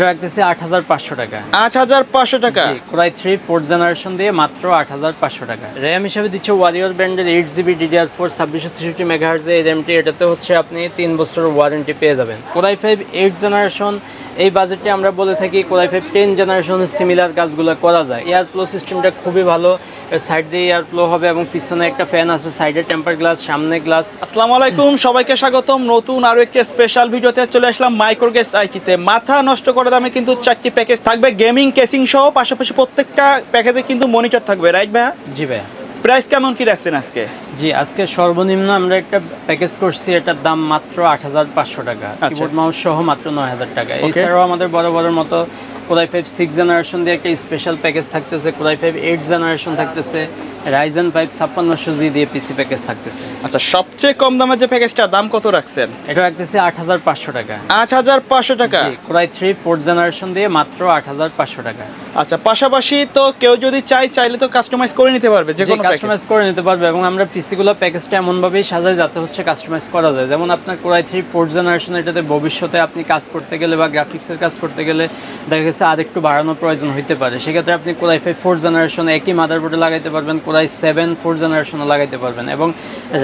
রাখতেছি ৮৫০০ টাকা। ৮৫০০ টাকা। কোরাই 3 4th জেনারেশন দিয়ে মাত্র ৮৫০০ টাকা। র্যাম হিসেবে দিচ্ছে ওয়ারিয়র ব্র্যান্ডের 8GB DDR4 2663 মেগাহার্জ এই র্যামটি। এটাতে হচ্ছে আপনি 3 বছরের ওয়ারেন্টি পেয়ে যাবেন। কোরাই 5 8 জেনারেশন এই বাজেটে আমরা বলে থাকি কোরাই 5 10 জেনারেশনের সিমিলার কাজগুলো করা যায়। এয়ার ফ্লো সিস্টেমটা খুবই ভালো, সাইড দিয়ে এয়ার ফ্লো হবে এবং পিছনে একটা ফ্যান আছে, সাইডে টেম্পার গ্লাস, সামনে গ্লাস। আসসালামু আলাইকুম, সবাইকে স্বাগতম নতুন আরো একটি স্পেশাল ভিডিওতে। চলে আসলাম মাইক্রোগেস আইটিতে। মাথা নষ্ট করে দামে কিন্তু 4টি প্যাকেজ থাকবে, গেমিং কেসিং সহ, পাশাপাশি প্রত্যেকটা প্যাকেজে কিন্তু মনিটর থাকবে, রাইট ভাইয়া? জি ভাইয়া। প্রাইস কেমন কি রাখছেন আজকে? জি, আজকে সর্বনিম্ন আমরা একটা প্যাকেজ করছি, এটার দাম মাত্র ৮৫০০ টাকা, কিবোর্ড মাউস সহ মাত্র ৯০০০ টাকা। এছাড়াও আমাদের বড় মতো কোরাই 5 6 জেনারেশন দিয়ে একটা স্পেশাল প্যাকেজ থাকতেছে, কোরাই 5 8 জেনারেশন থাকতেছে, রাইজেন 5 5600G দিয়ে পিসি প্যাকেজ থাকতেছে। আচ্ছা, সবচেয়ে কম দামের যে প্যাকেজটা দাম কত রাখছেন? এটা রাখতেছে ৮৫০০ টাকা। ৮৫০০ টাকা। কোরাই 3 4th জেনারেশন দিয়ে মাত্র ৮৫০০ টাকা। আচ্ছা, পাশাপাশি তো কেউ যদি চাইলে তো কাস্টমাইজ করে নিতে পারবে, যে কোনো কাস্টমাইজ করে নিতে পারবে। এবং আমরা পিসিগুলো প্যাকেজটা এমনভাবেই সাজাই যাতে হচ্ছে কাস্টমাইজ করা যায়। যেমন আপনার কোরাই 3 4th জেনারেশন, এটাতে ভবিষ্যতে আপনি কাজ করতে গেলে বা গ্রাফিক্সের কাজ করতে গেলে দেখা গেছে আর একটু বাড়ানোর প্রয়োজন হইতে পারে। সেক্ষেত্রে আপনি কোরাই 5 4th জেনারেশন একই মাদারবোর্ডে লাগাইতে পারবেন, কোরাই 7 4th জেনারেশনে লাগাইতে পারবেন। এবং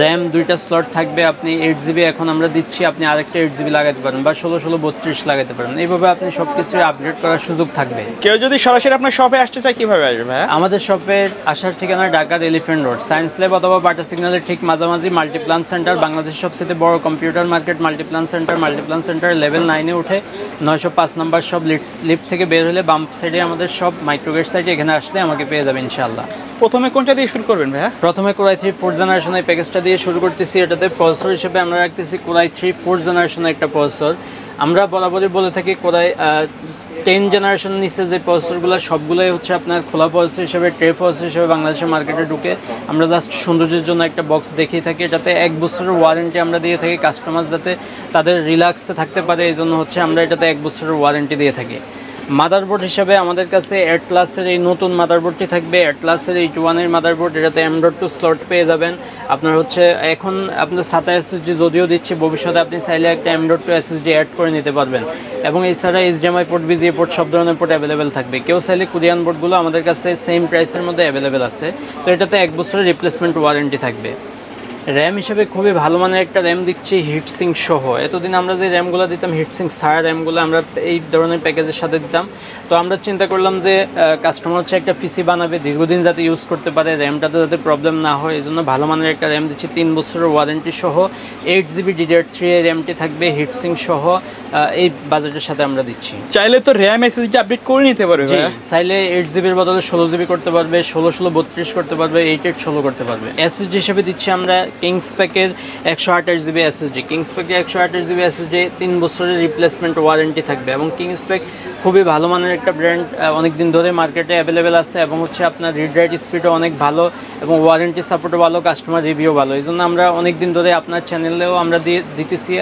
র্যাম 2টা স্লট থাকবে, আপনি 8GB এখন আমরা দিচ্ছি, আপনি আরেকটা 8GB লাগাইতে পারেন বা 16 32 লাগাইতে পারবেন। এইভাবে আপনি সব কিছু আপডেট করার সুযোগ থাকবে। কেউ যদি সরাসরি আপনার শপে আসতে চায় কিভাবে আসবে? আমাদের শপের আসার ঠিকানা ঢাকার এলিফ্যান্ট রোড, সায়েন্স ল্যাব অথবা বাটা সিগন্যালের ঠিক মাঝামাঝি মাল্টিপ্লান সেন্টার, বাংলাদেশের সবচেয়ে বড় computer market Multiplan centre level 9-এ উঠে 905 নম্বর সব লিফট থেকে বের হলে বাম সাইডে আমাদের সব মাইক্রোগেট সাইডে, এখানে আসলে আমাকে পেয়ে যাবে ইনশাআল্লাহ। প্রথমে কোনটা দিয়ে শুরু করবেন ভাইয়া? প্রথমে কোরাই 3 4th জেনারেশন এই প্যাকেজটা দিয়ে শুরু করতেছি। এটাতে প্রসেসর হিসেবে আমরা রাখতেছি কোরাই 3 4th জেনারেশনের একটা প্রসেসর। আমরা বরাবরই বলে থাকি কোরাই 10 জেনারেশন নিচে যে প্রসেসরগুলো সবগুলোই হচ্ছে আপনার খোলা প্রসেসর হিসেবে, ট্রে প্রসেসর হিসেবে বাংলাদেশের মার্কেটে ঢুকে আমরা জাস্ট সৌন্দর্যের জন্য একটা বক্স দেখিয়ে থাকি। এটাতে 1 বছরের ওয়ারেন্টি আমরা দিয়ে থাকি, কাস্টমার যাতে তাদের রিল্যাক্সে থাকতে পারে এই জন্য হচ্ছে আমরা এটাতে 1 বছরের ওয়ারেন্টি দিয়ে থাকি। মাদারবোর্ড হিসাবে আমাদের কাছে অ্যাটলাসের এই নতুন মাদারবোর্ডটি থাকবে, অ্যাটলাসের 81-এর মাদারবোর্ড। এটাতে M.2 স্লট পেয়ে যাবেন। আপনার হচ্ছে এখন আপনার SATA SSD যদিও দিচ্ছে, ভবিষ্যতে আপনি চাইলে একটা M.2 SSD অ্যাড করে নিতে পারবেন। এবং এছাড়া HDMI পোর্ট, VGA পোর্ট সব ধরনের পোর্ট অ্যাভেলেবেল থাকবে। কেউ চাইলে কোরিয়ান বোর্ডগুলো আমাদের কাছে সেম প্রাইসের মধ্যে অ্যাভেলেবেল আছে। তো এটাতে 1 বছরের রিপ্লেসমেন্ট ওয়ারেন্টি থাকবে। র্যাম হিসেবে খুবই ভালো মানের একটা র্যাম দিচ্ছি হিটসিং সহ। এতদিন আমরা যে র্যামগুলো দিতাম হিটসিং ছাড়া র্যামগুলো আমরা এই ধরনের প্যাকেজের সাথে দিতাম। তো আমরা চিন্তা করলাম যে কাস্টমার হচ্ছে একটা পিসি বানাবে, দীর্ঘদিন যাতে ইউজ করতে পারে, র্যামটাতে যাতে প্রবলেম না হয়, এই জন্য ভালো মানের একটা র্যাম দিচ্ছি 3 বছরের ওয়ারেন্টি সহ। 8GB DDR3 এর র্যামটি থাকবে হিটসিং সহ, এই বাজেটের সাথে আমরা দিচ্ছি। চাইলে তো র্যাম এসএসডি আপডেট করে নিতে পারবে। চাইলে 8GB এর বদলে 16GB করতে পারবে, 16 32 করতে পারবে, 8 16 করতে পারবে। এসএসডি হিসেবে দিচ্ছি আমরা কিংসপ্যাকের 128GB SSD। কিংসপ্যাকের 128GB SSD 3 বছরের রিপ্লেসমেন্ট ওয়ারেন্টি থাকবে। এবং কিংসপ্যাক খুবই ভালো মানের একটা ব্র্যান্ড, অনেক দিন ধরে মার্কেটে অ্যাভেলেবেল আছে এবং হচ্ছে আপনার রিড রাইট স্পিডও অনেক ভালো এবং ওয়ারেন্টি সাপোর্টও ভালো, কাস্টমার রিভিউ ভালো। এই জন্য আমরা অনেক দিন ধরে আপনার চ্যানেলেও আমরা দিতেছি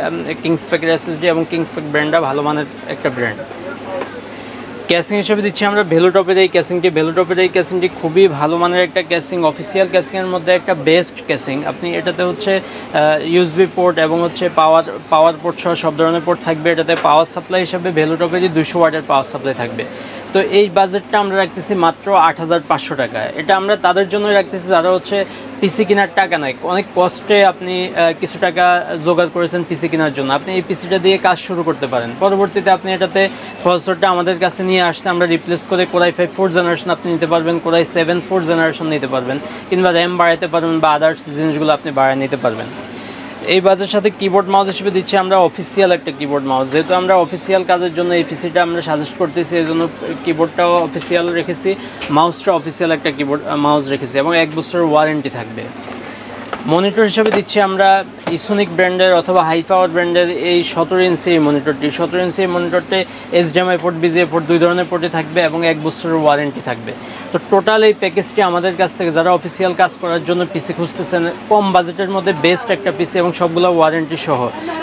কিংসপ্যাকের SSD এবং কিংসপ্যাক ব্র্যান্ডটা ভালো মানের একটা ব্র্যান্ড। ক্যাসিং হিসেবে দিচ্ছি আমরা ভেলোটপের এই ক্যাসিংটি খুবই ভালো মানের একটা ক্যাসিং, অফিসিয়াল ক্যাসিংয়ের মধ্যে একটা বেস্ট ক্যাসিং। আপনি এটাতে হচ্ছে USB পোর্ট এবং হচ্ছে পাওয়ার পোর্ট সহ সব ধরনের পোর্ট থাকবে। এটাতে পাওয়ার সাপ্লাই হিসেবে ভেলোটপেরই 200 ওয়াটের পাওয়ার সাপ্লাই থাকবে। তো এই বাজেটটা আমরা রাখতেছি মাত্র ৮৫০০ টাকা। এটা আমরা তাদের জন্য রাখতেছি যারা হচ্ছে পিসি কেনার টাকা নাই, অনেক কষ্টে আপনি কিছু টাকা জোগাড় করেছেন পিসি কেনার জন্য, আপনি এই পিসিটা দিয়ে কাজ শুরু করতে পারেন। পরবর্তীতে আপনি এটাতে প্রসেসরটা আমাদের কাছে নিয়ে আসলে আমরা রিপ্লেস করে কোরাই 5 4th জেনারেশন আপনি নিতে পারবেন, কোরাই 7 4th জেনারেশন নিতে পারবেন, কিংবা র্যাম বাড়াতে পারবেন বা আদার্স জিনিসগুলো আপনি বাড়ায় নিতে পারবেন। এই বাজেটের সাথে কিবোর্ড মাউস হিসেবে দিচ্ছি আমরা অফিসিয়াল একটা কিবোর্ড মাউস। যেহেতু আমরা অফিসিয়াল কাজের জন্য এই পিসিটা আমরা সাজেস্ট করতেছি, এই জন্য কিবোর্ডটাও অফিসিয়াল রেখেছি, মাউসটা অফিসিয়াল একটা কিবোর্ড মাউস রেখেছি এবং 1 বছরের ওয়ারেন্টি থাকবে। মনিটর হিসেবে দিচ্ছি আমরা ইসোনিক ব্র্যান্ডের অথবা হাই পাওয়ার ব্র্যান্ডের এই 17 ইঞ্চি এই মনিটরটি। 17 ইঞ্চি এই মনিটরটি HDMI পোর্ট, VGA পোর্ট 2 ধরনের পোর্টে থাকবে এবং 1 বছরের ওয়ারেন্টি থাকবে। তো টোটাল এই প্যাকেজটি আমাদের কাছ থেকে যারা অফিসিয়াল কাজ করার জন্য পিসি খুঁজতেছেন, কম বাজেটের মধ্যে বেস্ট একটা পিসি এবং সবগুলো ওয়ারেন্টি সহ,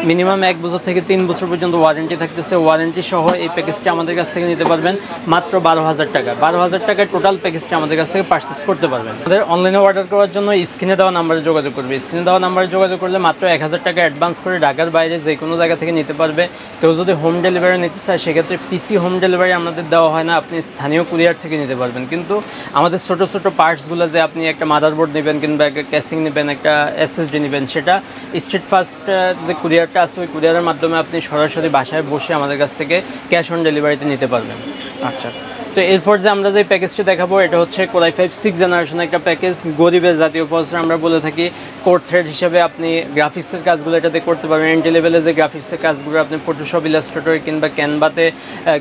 মিনিমাম 1 বছর থেকে 3 বছর পর্যন্ত ওয়ারেন্টি থাকতেছে। ওয়ারেন্টি সহ এই প্যাকেজটি আমাদের কাছ থেকে নিতে পারবেন মাত্র 12,000 টাকা। 12,000 টাকায় টোটাল প্যাকেজটি আমাদের কাছ থেকে পারচেস করতে পারবেন। আমাদের অনলাইনে অর্ডার করার জন্য স্ক্রিনে দেওয়া নাম্বারে যোগাযোগ করবে। স্ক্রিনে দেওয়া নাম্বারে যোগাযোগ করলে মাত্র মাত্র 1000 টাকা অ্যাডভান্স করে ঢাকার বাইরে যে কোনো জায়গা থেকে নিতে পারবে। কেউ যদি হোম ডেলিভারি নিতে চায় সেক্ষেত্রে পিসি হোম ডেলিভারি আমাদের দেওয়া হয় না, আপনি স্থানীয় কুরিয়ার থেকে নিতে পারবেন। কিন্তু আমাদের ছোটো ছোটো পার্টসগুলো যে আপনি একটা মাদারবোর্ড নেবেন কিংবা একটা ক্যাসিং নেবেন, একটা এসএসডি নেবেন, সেটা স্ট্রিট ফাস্ট যে কুরিয়ারটা আছে ওই কুরিয়ারের মাধ্যমে আপনি সরাসরি বাসায় বসে আমাদের কাছ থেকে ক্যাশ অন ডেলিভারিতে নিতে পারবেন। আচ্ছা, তো এরপর যে আমরা যে প্যাকেজটি দেখাবো এটা হচ্ছে Core i5 6th জেনারেশন একটা প্যাকেজ, গরিবের জাতীয় প্রসেসর আমরা বলে থাকি। কোর থ্রেড হিসাবে আপনি গ্রাফিক্সের কাজগুলো এটাতে করতে পারবেন। এন্ট্রি লেভেলে যে গ্রাফিক্সের কাজগুলো আপনি ফটোশপ, ইলাস্ট্রেটর কিংবা ক্যানভাতে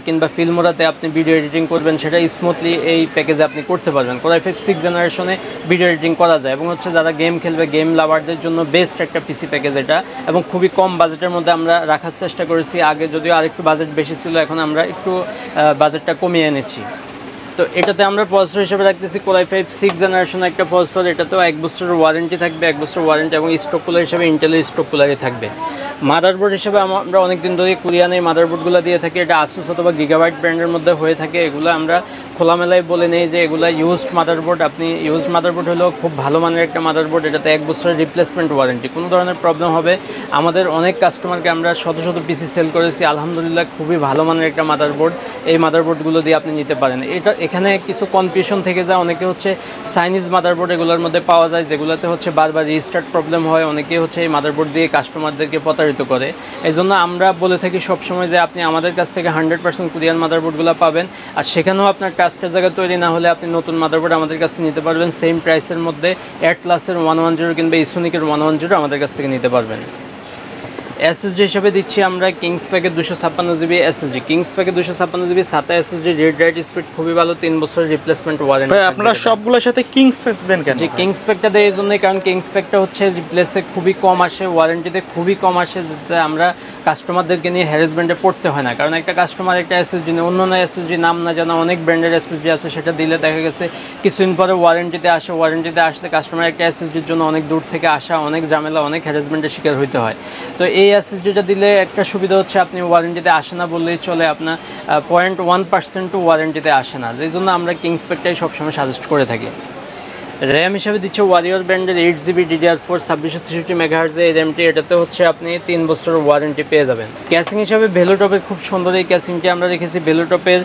কিংবা ফিল্মোরাতে আপনি ভিডিও এডিটিং করবেন সেটা স্মুথলি এই প্যাকেজে আপনি করতে পারবেন। Core i5 6th জেনারেশনে ভিডিও এডিটিং করা যায় এবং হচ্ছে যারা গেম খেলবে, গেম লাভারদের জন্য বেস্ট একটা পিসি প্যাকেজ এটা, এবং খুবই কম বাজেটের মধ্যে আমরা রাখার চেষ্টা করেছি। আগে যদিও আরেকটু বাজেট বেশি ছিল, এখন আমরা একটু বাজেটটা কমিয়ে এনেছি। তো এটাতে আমরা প্রসেসর হিসেবে রাখতেছি Core i5 6th জেনারেশন একটা প্রসেসর। এটাতেও 1 বছরের ওয়ারেন্টি থাকবে, 1 বছর ওয়ারেন্টি, এবং স্টক কুলার হিসেবে ইন্টেলের স্টক কুলারই থাকবে। মাদারবোর্ড হিসেবে আমরা অনেকদিন ধরে কোরিয়ানের মাদারবোর্ডগুলো দিয়ে থাকি। এটা আসুস অথবা গিগাবাইট ব্র্যান্ডের মধ্যে হয়ে থাকে। এগুলো আমরা খোলামেলায় বলে নেই যে এগুলো ইউজড মাদারবোর্ড। আপনি ইউজড মাদারবোর্ড হলেও খুব ভালো মানের একটা মাদারবোর্ড। এটাতে 1 বছরের রিপ্লেসমেন্ট ওয়ারেন্টি, কোনো ধরনের প্রবলেম হবে। আমাদের অনেক কাস্টমারকে আমরা শত শত পিসি সেল করেছি, আলহামদুলিল্লাহ খুবই ভালো মানের একটা মাদারবোর্ড। এই মাদারবোর্ডগুলো দিয়ে আপনি নিতে পারেন। এখানে কিছু কনফিউশন থেকে যায়, অনেকে হচ্ছে চাইনিজ মাদারবোর্ড এগুলোর মধ্যে পাওয়া যায় যেগুলোতে হচ্ছে বারবার রিস্টার্ট প্রবলেম হয়। অনেকে হচ্ছে এই মাদারবোর্ড দিয়ে কাস্টমারদেরকে প্রতারিত করে। এই জন্য আমরা বলে থাকি সবসময় যে আপনি আমাদের কাছ থেকে 100% কোরিয়ান মাদারবোর্ডগুলো পাবেন। আর সেখানেও আপনার ট্রাস্টের জায়গা তৈরি না হলে আপনি নতুন মাদারবোর্ড আমাদের কাছে নিতে পারবেন সেম প্রাইসের মধ্যে। অ্যাটলাসের 110 কিংবা ইসোনিকের 110 আমাদের কাছ থেকে নিতে পারবেন। এসএসডি হিসেবে দিচ্ছি আমরা কিংস প্যাকের 256GB এসএসডি। কিংস প্যাকের 256GB SATA SSD, read write speed খুবই ভালো, 3 বছরের রিপ্লেসমেন্ট ওয়ারেন্টি। ভাই আপনারা সবগুলোর সাথে কিংস প্যাক দেন কেন? জি, কিংস প্যাকটা দেয় এই জন্যই কারণ কিংস প্যাকটা হচ্ছে রিপ্লেসে খুবই কম আসে, ওয়ারেন্টিতে খুবই কম আসে, যেটা আমরা কাস্টমারদেরকে নিয়ে হ্যারাসমেন্টে পড়তে হয় না। কারণ একটা কাস্টমার একটা এসএসডি নেই, অন্য এসএসডি নাম না জানা অনেক ব্র্যান্ডের এসএসডি আছে, সেটা দিলে দেখা গেছে কিছুদিন পরে ওয়ারেন্টিতে আসে। ওয়ারেন্টিতে আসলে কাস্টমার একটা এসএসডির জন্য অনেক দূর থেকে আসা, অনেক ঝামেলা, অনেক হ্যারাসমেন্টের শিকার হইতে হয়। তো এই এসএসডিটা দিলে একটা সুবিধা হচ্ছে আপনি ওয়ারেন্টিতে আসে না বললেই চলে, আপনার 0.1% ওয়ারেন্টিতে আসে না, যেই জন্য আমরা কিংস প্যাকটাই সবসময় সাজেস্ট করে থাকি। র্যাম হিসাবে দিচ্ছে ওয়ারিয়র ব্র্যান্ডের 8GB DDR4 2663 MHz এই র্যামটি। এটাতে হচ্ছে আপনি 3 বছরের ওয়ারেন্টি পেয়ে যাবেন। ক্যাসিং হিসাবে ভেলোটপের খুব সুন্দর এই ক্যাসিংটি আমরা রেখেছি, ভেলোটপের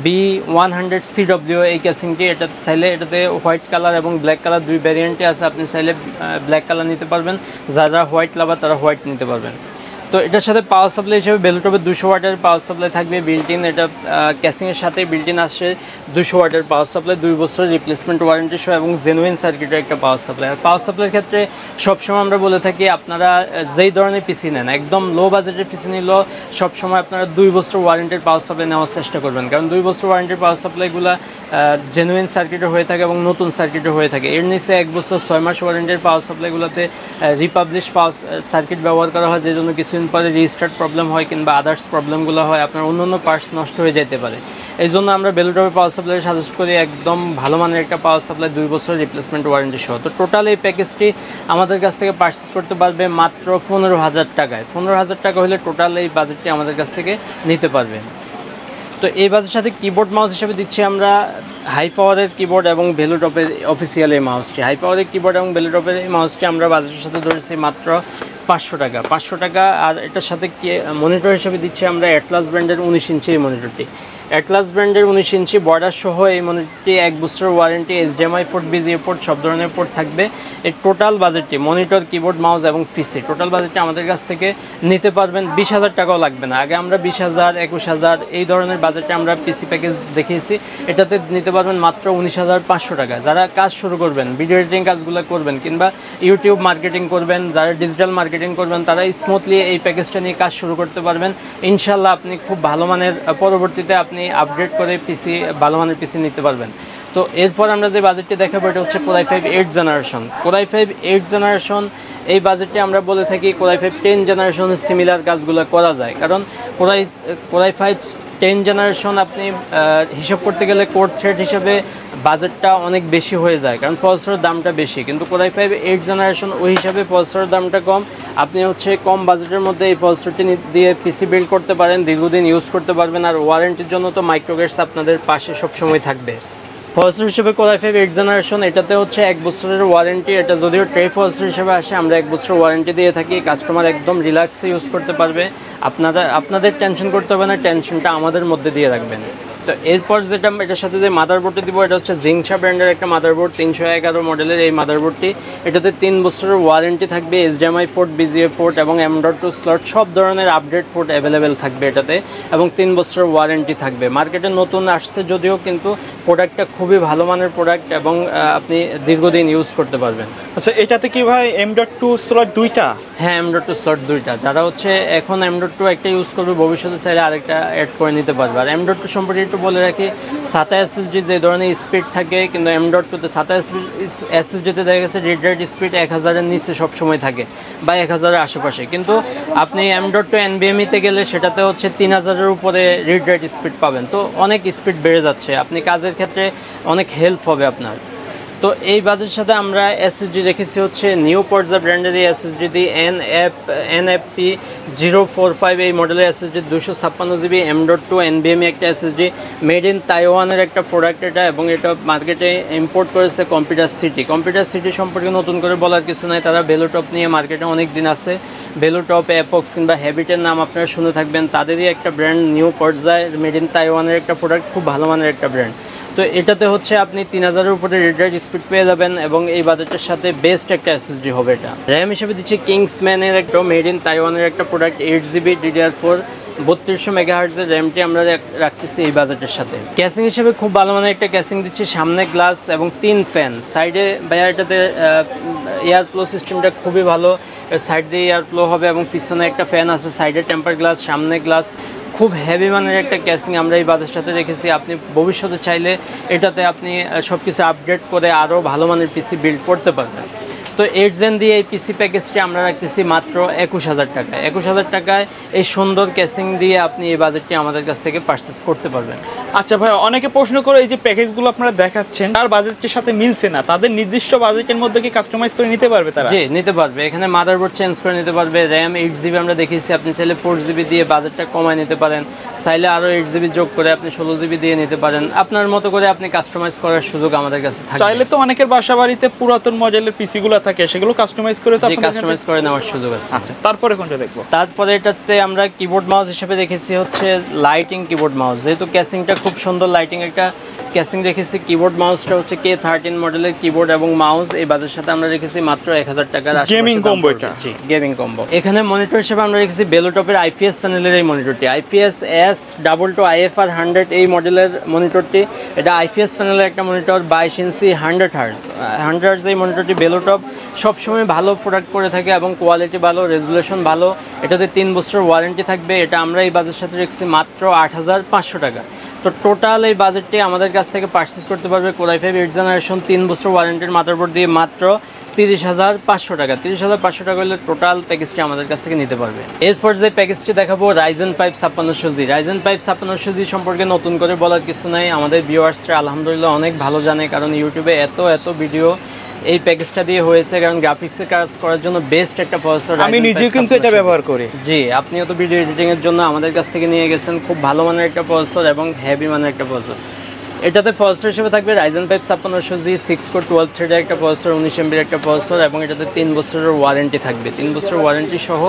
B100CW এই ক্যাসিংটি। এটা চাইলে এটাতে হোয়াইট কালার এবং ব্ল্যাক কালার দুই ভ্যারিয়েন্টে আছে, আপনি চাইলে ব্ল্যাক কালার নিতে পারবেন, যারা হোয়াইট লাভার তারা হোয়াইট নিতে পারবেন। তো এটার সাথে পাওয়ার সাপ্লাই হিসেবে ভেলোটপের 200 ওয়াটের পাওয়ার সাপ্লাই থাকবে বিল্ট ইন। এটা ক্যাসিংয়ের সাথে বিল্ট ইন আসে 200 ওয়াটের পাওয়ার সাপ্লাই, 2 বছরের রিপ্লেসমেন্ট ওয়ারেন্টি সহ, এবং জেনুইন সার্কিটের একটা পাওয়ার সাপ্লাই। আর পাওয়ার সাপ্লাইয়ের ক্ষেত্রে সবসময় আমরা বলে থাকি আপনারা যেই ধরনের পিসি নেন, একদম লো বাজেটের পিসি নিলেও সবসময় আপনারা 2 বছর ওয়ারেন্টির পাওয়ার সাপ্লাই নেওয়ার চেষ্টা করবেন, কারণ 2 বছর ওয়ারেন্টির পাওয়ার সাপ্লাইগুলো জেনুইন সার্কিটের হয়ে থাকে এবং নতুন সার্কিটের হয়ে থাকে। এর নিচে 1 বছর 6 মাস ওয়ারেন্টির পাওয়ার সাপ্লাইগুলোতে রিপাবলিশ পাওয়ার সার্কিট ব্যবহার করা হয়, যে জন্য কিছুদিন পরে রিস্টার্ট প্রবলেম হয় কিংবা আদার্স প্রবলেমগুলো হয়, আপনার অন্য পার্টস নষ্ট হয়ে যেতে পারে। এই জন্য আমরা ভেলোটপের পাওয়ার সাপ্লাই সাজেস্ট করি একদম ভালো মানের একটা পাওয়ার সাপ্লাই, 2 বছর রিপ্লেসমেন্ট ওয়ারেন্টি সহ। তো টোটাল এই প্যাকেজটি আমাদের কাছ থেকে পারচেস করতে পারবে মাত্র 15,000 টাকায়। 15,000 টাকা হলে টোটাল এই বাজেটটি আমাদের কাছ থেকে নিতে পারবে। তো এই বাজেটের সাথে কিবোর্ড মাউস হিসেবে দিচ্ছি আমরা হাই পাওয়ারের কিবোর্ড এবং ভেলোটপের অফিসিয়াল এই মাউসটি। হাই পাওয়ারের কিবোর্ড এবং ভেলোটপের এই মাউসটি আমরা বাজেটের সাথে ধরেছি মাত্র 500 টাকা। 500 টাকা। আর এটার সাথে মনিটর হিসেবে দিচ্ছি আমরা অ্যাটলাস ব্র্যান্ডের 19 ইঞ্চি এই মনিটরটি। অ্যাটলাস ব্র্যান্ডের 19 ইঞ্চি বর্ডার সহ এই মনিটরটি 1 বছরের warranty, HDMI port, BGA port সব ধরনের পোর্ট থাকবে। এই টোটাল বাজেটটি মনিটর, কিবোর্ড, মাউস এবং পিসি টোটাল বাজেটটি আমাদের কাছ থেকে নিতে পারবেন 20,000 টাকাও লাগবে না। আগে আমরা 20,000, 21,000 এই ধরনের বাজেটে আমরা পিসি প্যাকেজ দেখিয়েছি, এটাতে নিতে পারবেন মাত্র 19,500 টাকা। যারা কাজ শুরু করবেন, ভিডিও এডিটিং কাজগুলো করবেন কিংবা ইউটিউব মার্কেটিং করবেন, যারা ডিজিটাল মার্কেটিং করবেন, তারা স্মুথলি এই প্যাকেজটা নিয়ে কাজ শুরু করতে পারবেন। ইনশাল্লাহ আপনি খুব ভালো মানের পরবর্তীতে আপনি আপডেট করে পিসি, ভালো মানের পিসি নিতে পারবেন। তো এরপর আমরা যে বাজেটটি দেখাবো এটা হচ্ছে Core i5 8th generation. Core i5 8th generation এই বাজেটটি আমরা বলে থাকি Core i5 10 জেনারেশনের সিমিলার কাজগুলো করা যায়, কারণ Core i5 10 জেনারেশন আপনি হিসাব করতে গেলে কোর থ্রেড হিসাবে বাজেটটা অনেক বেশি হয়ে যায়, কারণ প্রসেসরের দামটা বেশি। কিন্তু Core i5 8th জেনারেশন ওই হিসাবে প্রসেসরের দামটা কম, আপনি হচ্ছে কম বাজেটের মধ্যে এই প্রসেসরটি দিয়ে পিসি বিল্ড করতে পারেন, দীর্ঘদিন ইউজ করতে পারবেন। আর ওয়ারেন্টির জন্য তো মাইক্রোগেটস আপনাদের পাশে সবসময় থাকবে। প্রসেসর হিসেবে Core i5 8th জেনারেশন, এটাতে হচ্ছে 1 বছরের ওয়ারেন্টি। এটা যদিও ট্রে প্রসেসর হিসেবে আসে, আমরা 1 বছরের ওয়ারেন্টি দিয়ে থাকি। কাস্টমার একদম রিল্যাক্সে ইউজ করতে পারবে, আপনাদের টেনশন করতে হবে না, টেনশনটা আমাদের মধ্যে দিয়ে রাখবেন। তো এরপর যেটা এটার সাথে যে মাদারবোর্ডটি দিব, এটা হচ্ছে জিংসা ব্র্যান্ডের একটা মাদারবোর্ড, 311 মডেলের এই মাদারবোর্ডটি। এটাতে 3 বছরের ওয়ারেন্টি থাকবে, HDMI পোর্ট, BGA পোর্ট এবং M.2 স্লট, সব ধরনের আপডেট পোর্ট অ্যাভেলেবেল থাকবে এটাতে, এবং 3 বছরের ওয়ারেন্টি থাকবে। মার্কেটে নতুন আসছে যদিও, কিন্তু প্রোডাক্টটা খুবই ভালো মানের প্রোডাক্ট এবং আপনি দীর্ঘদিন ইউজ করতে পারবেন। আচ্ছা, এটাতে কি ভাই M.2 স্লট দুইটা? হ্যাঁ, M.2 স্লট দুইটা। যারা হচ্ছে এখন M.2 একটা ইউজ করবে, ভবিষ্যতে চাইলে আরেকটা অ্যাড করে নিতে পারবে। আর M.2 সম্পর্কে একটু বলে রাখি, SATA SSD যে ধরনের স্পিড থাকে, কিন্তু M.2তে SATA SSDতে দেখা গেছে রিড রাইট স্পিড 1000-এর নিচে সবসময় থাকে বা 1000-এর আশেপাশে, কিন্তু আপনি M.2 NVMe-তে গেলে সেটাতে হচ্ছে 3000-এর উপরে রিড রাইট স্পিড পাবেন। তো অনেক স্পিড বেড়ে যাচ্ছে, আপনি কাজের ক্ষেত্রে অনেক হেল্প হবে আপনার। তো এই বাজেটের সাথে আমরা এসএসডি রেখেছি হচ্ছে নিউ পর্জা ব্র্যান্ডের এই এসএসডি দিয়ে NFP 045 এই মডেলের এসএসডি, 256 GB M.2 NVMe একটা এসএসডি, মেড ইন তাইওয়ানের একটা প্রোডাক্ট এটা, এবং এটা মার্কেটে ইম্পোর্ট করেছে কম্পিউটার সিটি। কম্পিউটার সিটি সম্পর্কে নতুন করে বলার কিছু নাই, তারা বেলোটপ নিয়ে মার্কেটে অনেক দিন আছে। বেলোটপ, অ্যাপক্স কিংবা হ্যাবিটের নাম আপনারা শুনে থাকবেন, তাদেরই একটা ব্র্যান্ড নিউ পর্যায়ে মেড ইন তাইওয়ানের একটা প্রোডাক্ট, খুব ভালো মানের একটা ব্র্যান্ড। তো এটাতে হচ্ছে আপনি 3000-এর উপরে রিড রাইট স্পিড পেয়ে যাবেন, এবং এই বাজেটের সাথে বেস্ট একটা এসএসডি হবে এটা। র্যাম হিসেবে দিচ্ছি কিংসম্যানের একটা মেড ইন তাইওয়ানের একটা প্রোডাক্ট, 8GB DDR4 3200 মেগাহার্টজের র্যামটি আমরা রাখতেছি এই বাজেটের সাথে। ক্যাসিং হিসেবে খুব ভালো মানের একটা ক্যাসিং দিচ্ছি, সামনে গ্লাস এবং 3 ফ্যান, সাইডে ভাইয়া এটাতে এয়ার ফ্লো সিস্টেমটা খুবই ভালো, সাইড দিয়ে এয়ার ফ্লো হবে এবং পিছনে একটা ফ্যান আছে, সাইডে টেম্পার গ্লাস, সামনে গ্লাস, খুব হেভি মানের একটা ক্যাসিং আমরা এই বাজেটের সাথে রেখেছি। আপনি ভবিষ্যতে চাইলে এটাতে আপনি সব কিছু আপডেট করে আরও ভালো মানের পিসি বিল্ড করতে পারবেন। তো 8 জেন দিয়ে এই পিসি প্যাকেজটি আমরা রাখতেছি মাত্র 21000 টাকায়। 21000 টাকায় এই সুন্দর ক্যাসিং দিয়ে আপনি এই বাজেটটি আমাদের কাছ থেকে পারচেস করতে পারবেন। আচ্ছা ভাই, অনেকে প্রশ্ন করে এই যে প্যাকেজগুলো আপনারা দেখাচ্ছেন তার বাজেটের সাথে মিলছে না, তাদের নির্দিষ্ট বাজেটের মধ্যে কি কাস্টমাইজ করে নিতে পারবে তারা? জি, নিতে পারবে। এখানে মাদারবোর্ড চেঞ্জ করে নিতে পারবে, র্যাম 8GB আমরা দেখিয়েছি, আপনি চাইলে 4GB দিয়ে বাজেটটা কমায় নিতে পারেন, চাইলে আরও 8GB যোগ করে আপনি 16GB দিয়ে নিতে পারেন। আপনার মতো করে আপনি কাস্টমাইজ করার সুযোগ আমাদের কাছে থাকে। চাইলে তো অনেকের বাসা বাড়িতে পুরাতন মডেলের পিসিগুলো থাকে, সেগুলো কাস্টমাইজ করে তো আপনাদের কাস্টমাইজ করে নেওয়ার সুযোগ আছে। আচ্ছা, তারপরে কোনটা দেখবো? তারপরে এটাতে আমরা কিবোর্ড মাউস হিসেবে রেখেছি হচ্ছে লাইটিং কিবোর্ড মাউস, যেহেতু ক্যাসিংটা খুব সুন্দর, লাইটিং একটা ক্যাসিং রেখেছি। কিবোর্ড মাউসটা হচ্ছে K13 মডেলের কিবোর্ড এবং মাউস, এই বাজেটের সাথে আমরা রেখেছি মাত্র 1000 টাকার গেমিং কম্বো এটা। জি, গেমিং কম্বো। এখানে মনিটর হিসেবে আমরা রেখেছি বেলোটপের IPS প্যানেলের এই মনিটরটি, IPS S22 IFR 100 এই মডেলের মনিটরটি। এটা IPS প্যানেলের একটা মনিটর, 22 ইঞ্চি 100 হার্জ এই মনিটরটি। বেলোটপ সবসময় ভালো প্রোডাক্ট করে থাকে এবং কোয়ালিটি ভালো, রেজুলেশন ভালো। এটাতে 3 বছরের ওয়ারেন্টি থাকবে। এটা আমরা এই বাজেটের সাথে রেখেছি মাত্র 8500 টাকা। তো টোটাল এই বাজেটটি আমাদের কাছ থেকে পারচেস করতে পারবে Core i5 8th জেনারেশন 3 বছর ওয়ারেন্টির মাদারবোর্ড দিয়ে মাত্র 30500 টাকা। 30500 টাকা হলে টোটাল প্যাকেজটি আমাদের কাছ থেকে নিতে পারবে। এরপর যে প্যাকেজটি দেখাবো Ryzen 5 5600G। Ryzen 5 5600G সম্পর্কে নতুন করে বলার কিছু নাই, আমাদের ভিউয়ার্সরা আলহামদুলিল্লাহ অনেক ভালো জানে, কারণ ইউটিউবে এত ভিডিও এই প্যাকেজটা দিয়ে হয়েছে, কারণ গ্রাফিক্সের কাজ করার জন্য বেস্ট একটা প্রসেসর। আমি নিজেও কিন্তু এটা ব্যবহার করি। জি, আপনিও তো ভিডিও এডিটিং এর জন্য আমাদের কাছ থেকে নিয়ে গেছেন, খুব ভালো মানের একটা প্রসেসর এবং হেভি মানের একটা প্রসেসর। এটাতে প্রসেসর হিসেবে থাকবে Ryzen 5 5600G 6 কোর 12 থ্রেডের একটা প্রসেসর, 19 MB-র একটা প্রসেসর, এবং এটাতে 3 বছরের ওয়ারেন্টি থাকবে। 3 বছরের ওয়ারেন্টি সহ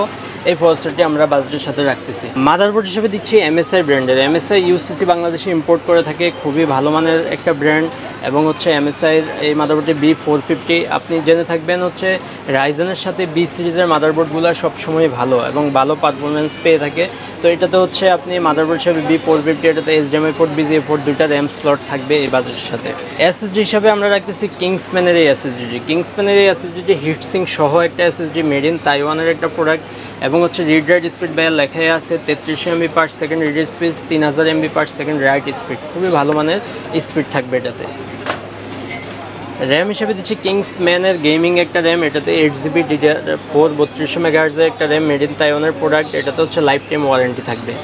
এই প্রসেসরটি আমরা বাজেটের সাথে রাখতেছি। মাদারবোর্ড হিসেবে দিচ্ছি MSI ব্র্যান্ডের। MSI UCC বাংলাদেশে ইম্পোর্ট করে থাকে, খুবই ভালো মানের একটা ব্র্যান্ড, এবং হচ্ছে MSI এই মাদারবোর্ডটি B450। আপনি জেনে থাকবেন হচ্ছে রাইজেনের সাথে B সিরিজের মাদারবোর্ডগুলো সবসময় ভালো এবং ভালো পারফরমেন্স পেয়ে থাকে। তো এটাতে হচ্ছে আপনি মাদারবোর্ড হিসেবে B450, এটাতে HDMI পোর্ট, BGA পোর্ট, দুইটা র্যাম স্লট থাকবে এই বাজেটের সাথে। এসএসডি হিসাবে আমরা রাখতেছি কিংসম্যানের এই এসএসডি। কিংসম্যানের এই এসএসডিটি হিটসিং সহ একটা এসএসডি, মেড ইন তাইওয়ানের একটা প্রোডাক্ট, এবং হচ্ছে রিড রাইট স্পিড বাইরে লেখাই আছে 3300 MB/s read speed, 3000 MB/s right speed, খুবই ভালো মানের স্পিড থাকবে এটাতে। র্যাম হিসেবে দিচ্ছি কিংসম্যানের গেমিং একটা র্যাম, এটাতে 8GB DDR4 3200 মেগাহার্জের একটা র্যাম, মেড ইন তাইওয়ানের প্রোডাক্ট। এটাতে হচ্ছে লাইফ টাইম ওয়ারেন্টি থাকবে।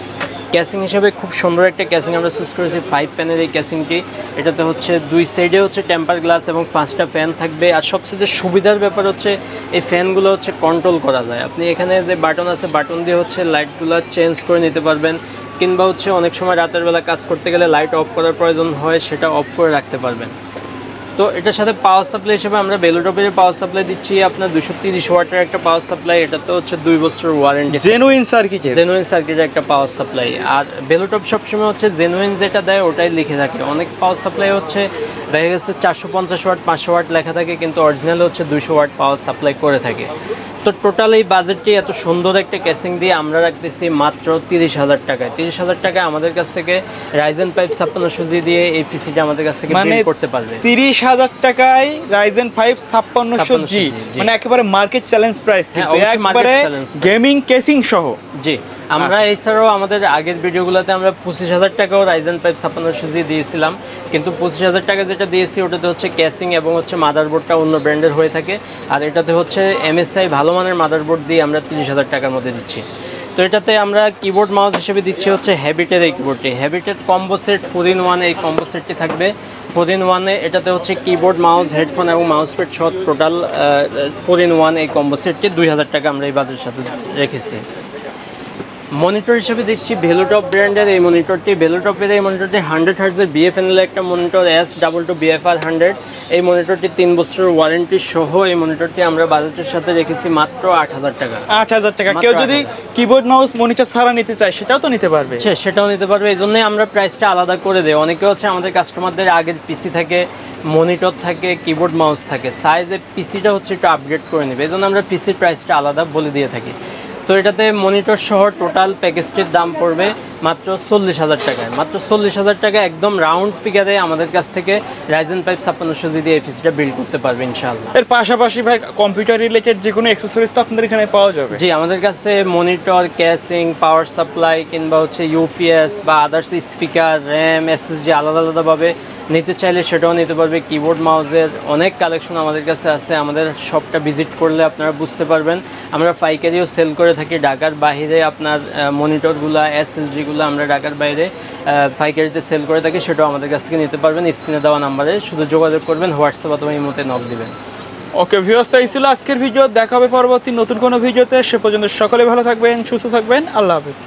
ক্যাসিং হিসেবে খুব সুন্দর একটা ক্যাসিং আমরা চুজ করেছি, 5 প্যানের এই ক্যাসিংটি। এটাতে হচ্ছে 2 সাইডে হচ্ছে টেম্পার গ্লাস এবং 5টা ফ্যান থাকবে। আর সবচেয়ে সুবিধার ব্যাপার হচ্ছে এই ফ্যানগুলো হচ্ছে কন্ট্রোল করা যায়। আপনি এখানে যে বাটন আছে, বাটন দিয়ে হচ্ছে লাইটগুলো চেঞ্জ করে নিতে পারবেন, কিংবা হচ্ছে অনেক সময় রাতের বেলা কাজ করতে গেলে লাইট অফ করার প্রয়োজন হয়, সেটা অফ করে রাখতে পারবেন। তো এটার সাথে পাওয়ার সাপ্লাই হিসেবে আমরা বেলোটপের পাওয়ার সাপ্লাই দিচ্ছি আপনার 230 ওয়াটের একটা পাওয়ার সাপ্লাই। এটাতে হচ্ছে 2 বছর ওয়ারেন্টি, জেনুইন সার্কিটের একটা পাওয়ার সাপ্লাই। আর বেলোটপ সবসময় হচ্ছে জেনুইন যেটা দেয় ওটাই লিখে থাকে। অনেক পাওয়ার সাপ্লাই হচ্ছে দেখা গেছে 450 ওয়াট 500 ওয়াট লেখা থাকে, কিন্তু অরিজিনাল হচ্ছে 200 ওয়াট পাওয়ার সাপ্লাই করে থাকে। তো টোটাল এই বাজেটটি এত সুন্দর একটা ক্যাসিং দিয়ে আমরা রাখতেছি মাত্র 30,000 টাকায়। 30,000 টাকায় আমাদের কাছ থেকে রাইজেন 5 5600G দিয়ে এই পিসিটা আমাদের কাছ থেকে বিল্ড করতে পারবে। 30,000 টাকায় রাইজেন 5 5600G, মানে একেবারে মার্কেট চ্যালেঞ্জ প্রাইস, কিন্তু একবারে গেমিং কেসিং সহ। জি, আমরা এছাড়াও আমাদের আগের ভিডিওগুলোতে আমরা 25,000 টাকাও রাইজেন 5 5600G দিয়েছিলাম, কিন্তু 25,000 টাকা যেটা দিয়েছি ওটাতে হচ্ছে ক্যাসিং এবং হচ্ছে মাদারবোর্ডটা অন্য ব্র্যান্ডের হয়ে থাকে। আর এটাতে হচ্ছে MSI ভালো মানের মাদারবোর্ড দিয়ে আমরা 30,000 টাকার মধ্যে দিচ্ছি। তো এটাতে আমরা কিবোর্ড মাউস হিসেবে দিচ্ছি হচ্ছে হ্যাবিটের এই কিবোর্ডটি। হ্যাবিটের কম্বো সেট 4-in-1 এই কম্বো সেটটি থাকবে। 4-in-1 এটাতে হচ্ছে কিবোর্ড মাউস হেডফোন এবং মাউস প্যাড সহ টোটাল 4-in-1 এই কম্বো সেটটি 2,000 টাকা আমরা এই বাজেটের সাথে রেখেছি। মনিটর হিসেবে দিচ্ছি ভেলোটপ ব্র্যান্ডের এই মনিটরটি। ভেলোটপের এই মনিটরটি 100 হার্টজের BFNL একটা মনিটর, S22BFR100। এই মনিটরটি 3 বছরের ওয়ারেন্টি সহ এই মনিটরটি আমরা বাজেটের সাথে রেখেছি মাত্র 8,000 টাকা। 8,000 টাকা। কেউ যদি কিবোর্ড মাউস মনিটর ছাড়া নিতে চায় সেটাও তো নিতে পারবে? সেটাও নিতে পারবে। এই জন্যই আমরা প্রাইসটা আলাদা করে দেই। অনেকে হচ্ছে আমাদের কাস্টমারদের আগের পিসি থাকে, মনিটর থাকে, কিবোর্ড মাউস থাকে, সাইজে পিসিটা হচ্ছে একটু আপগ্রেড করে নেবে, এই জন্য আমরা পিসির প্রাইসটা আলাদা বলে দিয়ে থাকি। তো এটাতে মনিটর সহ টোটাল প্যাকেজটির দাম পড়বে মাত্র 40,000 টাকায়। মাত্র 40,000 টাকা একদম রাউন্ড ফিগারে আমাদের কাছ থেকে রাইজেন 5 5600G দিয়ে এই পিসিটা বিল্ড করতে পারবে ইনশাআল্লাহ। এর পাশাপাশি ভাই কম্পিউটার রিলেটেড যে কোনো অ্যাকসেসরিজ তো আপনাদের এখানে পাওয়া যাবে? জি, আমাদের কাছে মনিটর, ক্যাসিং, পাওয়ার সাপ্লাই কিংবা হচ্ছে UPS বা আদার্স স্পিকার, RAM, SSD আলাদা আলাদাভাবে নিতে চাইলে সেটাও নিতে পারবে। কিবোর্ড মাউসের অনেক কালেকশন আমাদের কাছে আছে, আমাদের শপটা ভিজিট করলে আপনারা বুঝতে পারবেন। আমরা পাইকারিও সেল করে থাকি ঢাকার বাইরে। আপনার মনিটরগুলো, SSDগুলো আমরা ঢাকার বাইরে পাইকারিতে সেল করে থাকি, সেটাও আমাদের কাছ থেকে নিতে পারবেন। স্ক্রিনে দেওয়া নাম্বারে শুধু যোগাযোগ করবেন, হোয়াটসঅ্যাপ অথবা ইমোতে নক দিবেন। ওকে ভিউয়ার্স, এই ছিল আজকের ভিডিও। দেখা হবে পরবর্তী নতুন কোনো ভিডিওতে। সে পর্যন্ত সকলে ভালো থাকবেন, সুস্থ থাকবেন। আল্লাহ হাফেজ।